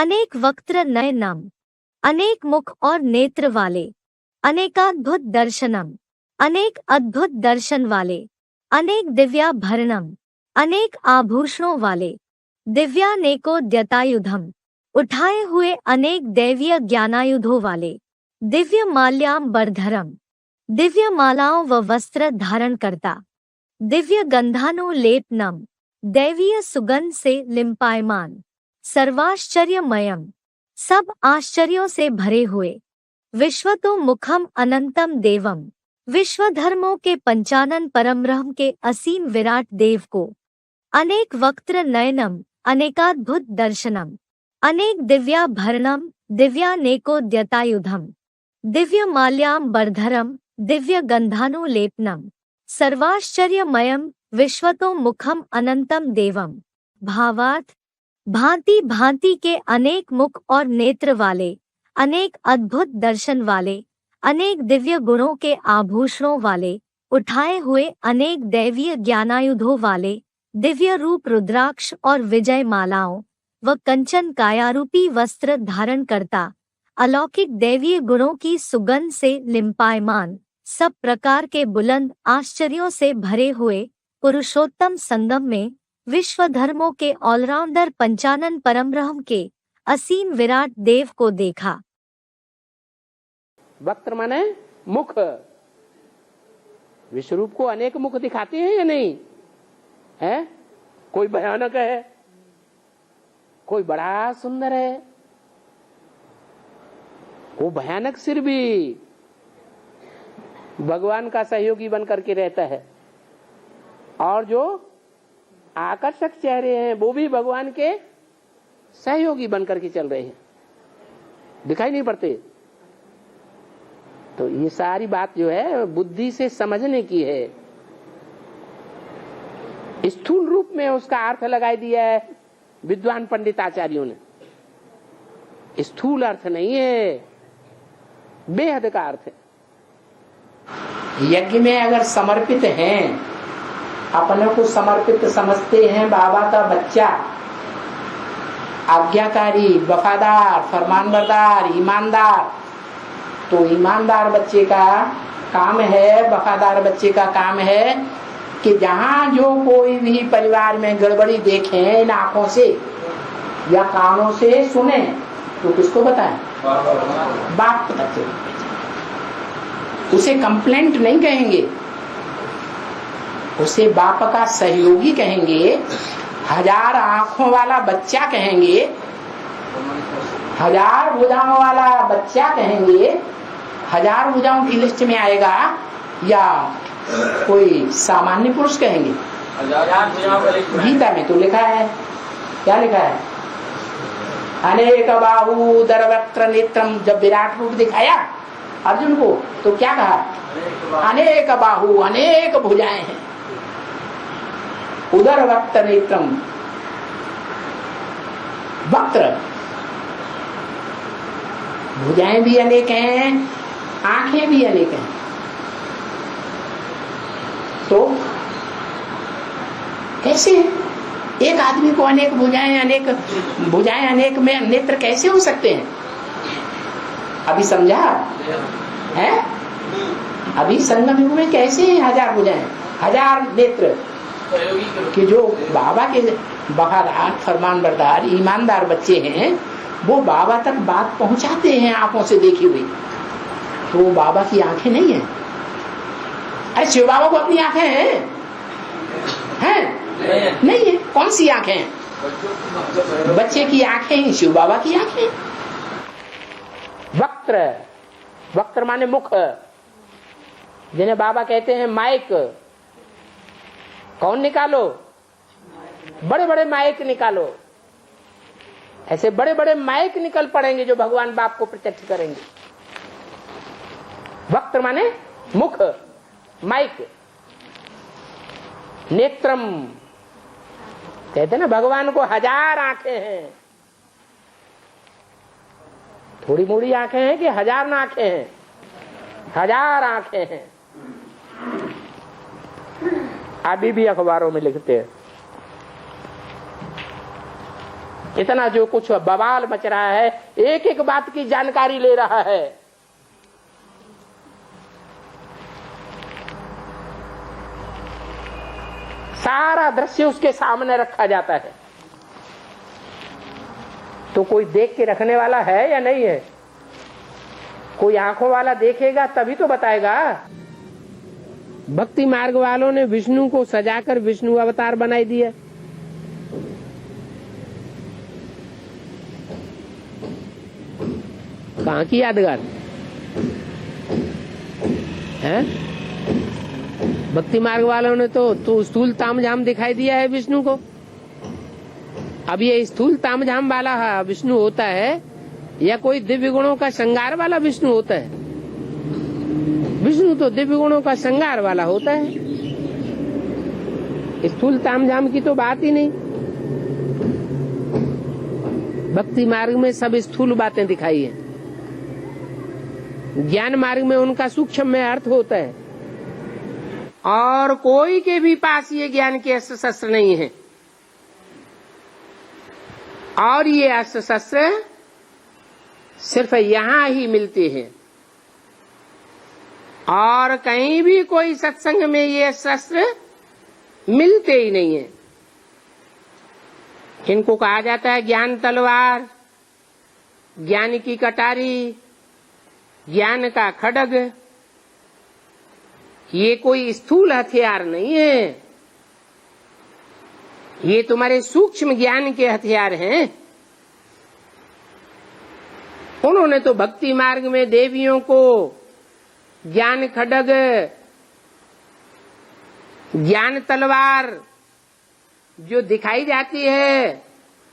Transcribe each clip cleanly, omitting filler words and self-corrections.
अनेक वक्त्र नयनम, अनेक मुख और नेत्र वाले, अनेकाद्भुत दर्शनम, अनेक अद्भुत दर्शन वाले, अनेक दिव्याभरणम, अनेक आभूषणों वाले, दिव्यानेकोद्यतायुधम, उठाए हुए अनेक दैवीय ज्ञानायुधों वाले, दिव्य माल्याम्बरधरम, दिव्य मालाओं व वस्त्र धारण करता, दिव्य गंधानुलेपनम, दैवीय सुगंध से लिम्पायमान, सर्वाश्चर्यमयम, सब आश्चर्यों से भरे हुए, विश्वतो मुखम अनंतम देवम, विश्व धर्मों के पंचानन परम ब्रह्म के असीम विराट देव को, अनेक वक्त्र नयनम, अनेकाद्भुत दर्शनम, अनेक दिव्याभरणम, दिव्यानेकोद्यतायुधम, दिव्य माल्याम्बरधरम, दिव्य गंधानुलेपनम, सर्वाश्चर्यमयम, विश्वतो मुखम अनंतम देवम। भावार्थ, भांति भांति के अनेक मुख और नेत्र वाले, अनेक अद्भुत दर्शन वाले, अनेक दिव्य गुणों के आभूषणों वाले, उठाए हुए अनेक दैवीय ज्ञानायुधों वाले, दिव्य रूप रुद्राक्ष और विजय मालाओं व कंचन कायारूपी वस्त्र धारण करता, अलौकिक दैवीय गुणों की सुगंध से लिम्पायमान, सब प्रकार के बुलंद आश्चर्यों से भरे हुए पुरुषोत्तम संगम में विश्व धर्मों के ऑलराउंडर पंचानन परमब्रह्म के असीम विराट देव को देखा। वक्त्र माने मुख। विश्वरूप को अनेक मुख दिखाते हैं या नहीं है? कोई भयानक है, कोई बड़ा सुंदर है, वो भयानक सिर भी भगवान का सहयोगी बन करके रहता है, और जो आकर्षक चेहरे हैं वो भी भगवान के सहयोगी बन करके चल रहे हैं, दिखाई नहीं पड़ते। तो ये सारी बात जो है बुद्धि से समझने की है। स्थूल रूप में उसका अर्थ लगाई दिया है विद्वान पंडित आचार्यों ने। स्थूल अर्थ नहीं है, बेहद का अर्थ है। यज्ञ में अगर समर्पित हैं, अपने को समर्पित समझते हैं, बाबा का बच्चा, आज्ञाकारी, वफादार, फरमानबरदार, ईमानदार, तो ईमानदार बच्चे का काम है, वफादार बच्चे का काम है कि जहां जो कोई भी परिवार में गड़बड़ी देखें इन आंखों से या कानों से सुने, तो किसको बताएं? बाप को बताते। उसे कंप्लेंट नहीं कहेंगे, उसे बाप का सहयोगी कहेंगे, हजार आंखों वाला बच्चा कहेंगे, हजार भुजाओं वाला बच्चा कहेंगे। हजार भुजाओं की लिस्ट में आएगा या कोई सामान्य पुरुष कहेंगे? गीता में तो लिखा है, क्या लिखा है? अनेक बाहु दरवक्त्र नेत्रम। जब विराट रूप दिखाया अर्जुन को तो क्या कहा? अनेक बाहु, अनेक भुजाएं हैं, उदर वक्त नेत्रम, वक्त्र, भुजाएं भी अनेक हैं, आंखें भी अनेक हैं। तो कैसे एक आदमी को अनेक भुजाएं अनेक में नेत्र कैसे हो सकते हैं? अभी समझा है? अभी संगम युग में कैसे हजार भुजाएं, हजार नेत्र कि जो बाबा के वफादार, फरमानबरदार, ईमानदार बच्चे हैं, वो बाबा तक बात पहुंचाते हैं आंखों से देखी हुई। तो वो बाबा की आंखें नहीं है। अरे शिव बाबा को अपनी आंखें हैं? नहीं है। कौन सी आंखें हैं? बच्चे की आंखें ही शिव बाबा की आंखें। वक्त्र, वक्त्र माने मुख, जिन्हें बाबा कहते हैं माइक। कौन निकालो? बड़े बड़े माइक निकालो। ऐसे बड़े बड़े माइक निकल पड़ेंगे जो भगवान बाप को प्रत्यक्ष करेंगे। वक्त्र माने मुख, माइक। नेत्रम कहते ना भगवान को हजार आंखें हैं। थोड़ी मोड़ी आंखें हैं कि हजार आंखें हैं? हजार आंखें हैं। अभी भी अखबारों में लिखते हैं इतना जो कुछ बवाल मच रहा है, एक एक बात की जानकारी ले रहा है। सारा दृश्य उसके सामने रखा जाता है। तो कोई देख के रखने वाला है या नहीं है? कोई आंखों वाला देखेगा तभी तो बताएगा। भक्ति मार्ग वालों ने विष्णु को सजाकर विष्णु अवतार बनाई दिया। कहाँ की यादगार है? भक्ति मार्ग वालों ने तो स्थूल तामझाम दिखाई दिया है विष्णु को। अब ये स्थूल तामझाम वाला विष्णु होता है या कोई दिव्य गुणों का श्रृंगार वाला विष्णु होता है? विष्णु तो दिव्य गुणों का श्रृंगार वाला होता है। स्थूल तामझाम की तो बात ही नहीं। भक्ति मार्ग में सब स्थूल बातें दिखाई है, ज्ञान मार्ग में उनका सूक्ष्म में अर्थ होता है। और कोई के भी पास ये ज्ञान के अस्त्र शस्त्र नहीं है। और ये अस्त्र शस्त्र सिर्फ यहां ही मिलते हैं, और कहीं भी कोई सत्संग में ये शस्त्र मिलते ही नहीं है। इनको कहा जाता है ज्ञान तलवार, ज्ञान की कटारी, ज्ञान का खड्ग। ये कोई स्थूल हथियार नहीं है, ये तुम्हारे सूक्ष्म ज्ञान के हथियार हैं। उन्होंने तो भक्ति मार्ग में देवियों को ज्ञान खड्ग, ज्ञान तलवार जो दिखाई जाती है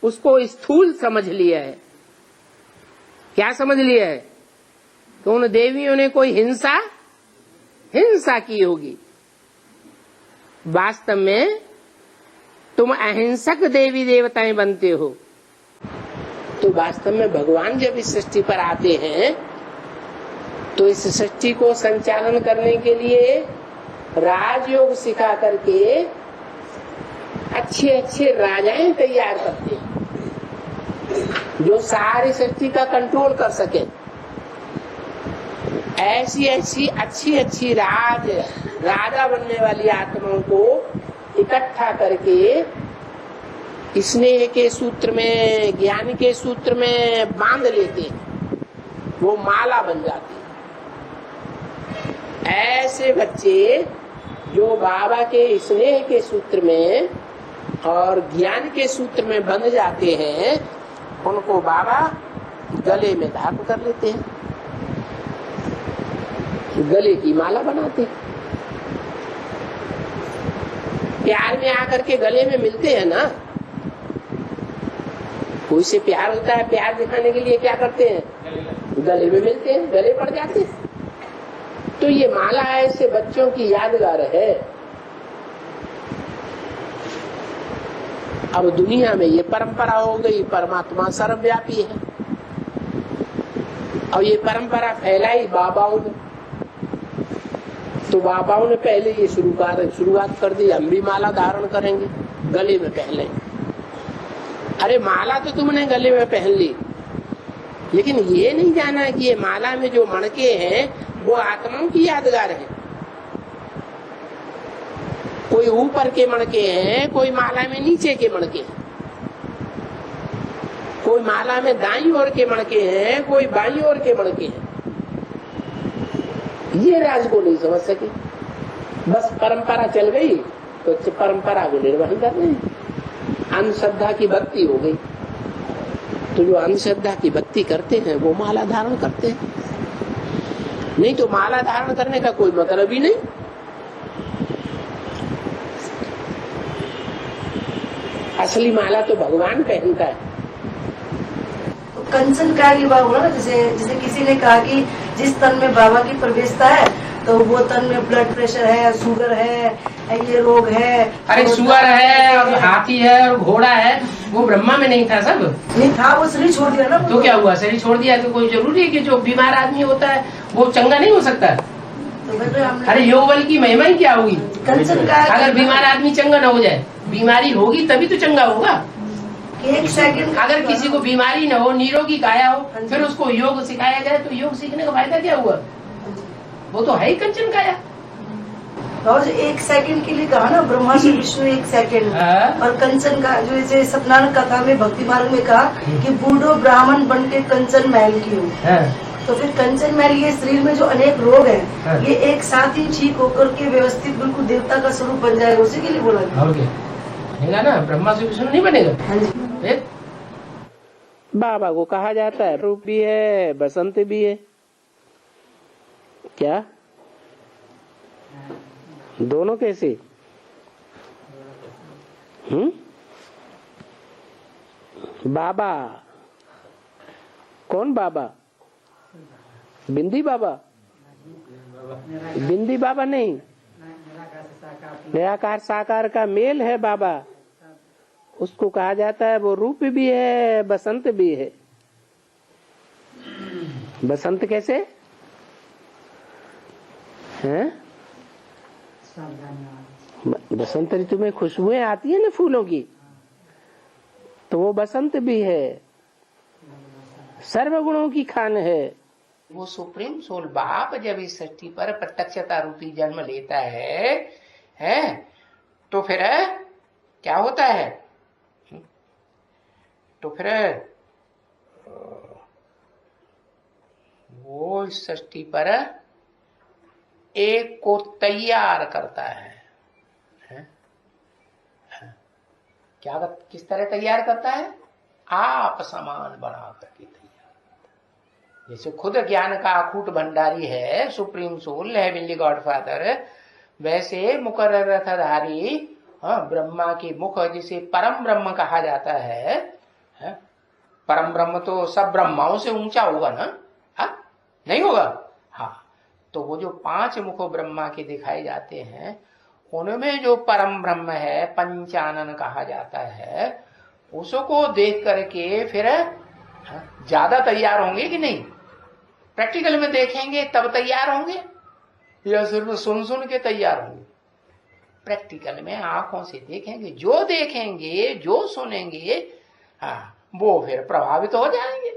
उसको स्थूल समझ लिया है। क्या समझ लिया है? तो उन देवियों ने कोई हिंसा की होगी। वास्तव में तुम अहिंसक देवी देवताएं बनते हो। तो वास्तव में भगवान जब इस सृष्टि पर आते हैं तो इस सृष्टि को संचालन करने के लिए राजयोग सिखा करके अच्छे अच्छे राजाएं तैयार करते हैं जो सारी सृष्टि का कंट्रोल कर सके। ऐसी ऐसी अच्छी राजा बनने वाली आत्माओं को इकट्ठा करके स्नेह के सूत्र में, ज्ञान के सूत्र में बांध लेते हैं, वो माला बन जाती है। ऐसे बच्चे जो बाबा के स्नेह के सूत्र में और ज्ञान के सूत्र में बंध जाते हैं, उनको बाबा गले में धारण कर लेते हैं, गले की माला बनाते हैं। प्यार में आकर के गले में मिलते हैं ना। कोई से प्यार होता है, प्यार दिखाने के लिए क्या करते हैं? गले में मिलते हैं, गले पड़ जाते हैं। तो ये माला ऐसे बच्चों की यादगार है। अब दुनिया में ये परंपरा हो गई, परमात्मा सर्वव्यापी है। और ये परंपरा फैलाई बाबाओं ने। तो बाबाओं ने पहले ये शुरुआत कर दी, हम भी माला धारण करेंगे, गले में पहन लेंगे। अरे माला तो तुमने गले में पहन ली, लेकिन ये नहीं जाना कि ये माला में जो मणके हैं वो आत्माओं की यादगार है। कोई ऊपर के मणके हैं, कोई माला में नीचे के मणके हैं, कोई माला में दाईं ओर के मणके हैं, कोई बाईं ओर के मणके हैं। ये राज को नहीं समझ सके, बस परंपरा चल गई तो परंपरा को निर्वहन कर रहे हैं। अंधश्रद्धा की भक्ति हो गई, तो जो अंधश्रद्धा की भक्ति करते हैं वो माला धारण करते हैं। नहीं तो माला धारण करने का कोई मतलब ही नहीं। असली माला तो भगवान पहनता है। कंचन का विवाह हुआ ना, जैसे किसी ने कहा कि जिस तन में बाबा की प्रवेशता है तो वो तन में ब्लड प्रेशर है, शुगर है, ये रोग है। अरे शुगर है और हाथी है और घोड़ा है, वो ब्रह्मा में नहीं था? सब नहीं था, वो शरीर छोड़ दिया ना। तो क्या हुआ? शरीर छोड़ दिया तो कोई जरूरी है कि जो बीमार आदमी होता है वो चंगा नहीं हो सकता? तो अरे योग बल की महिमा ही क्या होगी? कंचन का अगर बीमार आदमी चंगा न हो जाए, बीमारी होगी तभी तो चंगा होगा। कि एक सेकंड अगर किसी को बीमारी न हो, निरोगी काया हाँ हो, जी। फिर उसको योग सिखाया जाए तो योग सीखने का फायदा क्या हुआ? वो तो है ही कंचन काया। और जो एक सेकंड के लिए कहा ना, ब्रह्मा से विष्णु एक सेकंड, हाँ। और कंचन का जो जैसे सत्यनारायण कथा में भक्ति मार्ग में कहा कि बूढ़ो ब्राह्मण बन के कंचन महल की हो। तो फिर कंचन महल, ये शरीर में जो अनेक रोग हैं, ये एक साथ ही ठीक होकर के व्यवस्थित बिल्कुल देवता का स्वरूप बन जाएगा, उसी के लिए बोला गया। बनेगा ना, ब्रह्मा से विष्णु नहीं बनेगा। हाँ जी। फिर बाबा को कहा जाता है रूप भी है, बसंत भी है। क्या दोनों कैसे? बाबा कौन? बाबा बिंदी बाबा? बिंदी बाबा नहीं, निराकार साकार का मेल है बाबा, उसको कहा जाता है। वो रूप भी है, बसंत भी है। बसंत कैसे हैं? बसंत ऋतु में खुशबुएं आती है ना फूलों की, तो वो बसंत भी है, सर्वगुणों की खान है। वो सुप्रीम सोल बाप जब इस सृष्टि पर प्रत्यक्षता रूपी जन्म लेता है तो फिर क्या होता है? तो फिर वो इस सृष्टि पर एक को तैयार करता है। क्या किस तरह तैयार करता है? आप समान बना करके तैयार। जैसे खुद ज्ञान का अखूट भंडारी है सुप्रीम सोल, हेवनली गॉडफादर, वैसे मुकर्रर रथधारी ब्रह्मा के मुख, जिसे परम ब्रह्म कहा जाता है। परम ब्रह्म तो सब ब्रह्माओं से ऊंचा होगा ना? नहीं होगा? हाँ। तो वो जो 5 मुख ब्रह्मा के दिखाए जाते हैं, उनमें जो परम ब्रह्म है, पंचानन कहा जाता है, उसको देख करके फिर ज्यादा तैयार होंगे कि नहीं? प्रैक्टिकल में देखेंगे तब तैयार होंगे या सिर्फ सुन सुन के तैयार होंगे? प्रैक्टिकल में आंखों से देखेंगे, जो देखेंगे जो सुनेंगे वो फिर प्रभावित हो जाएंगे।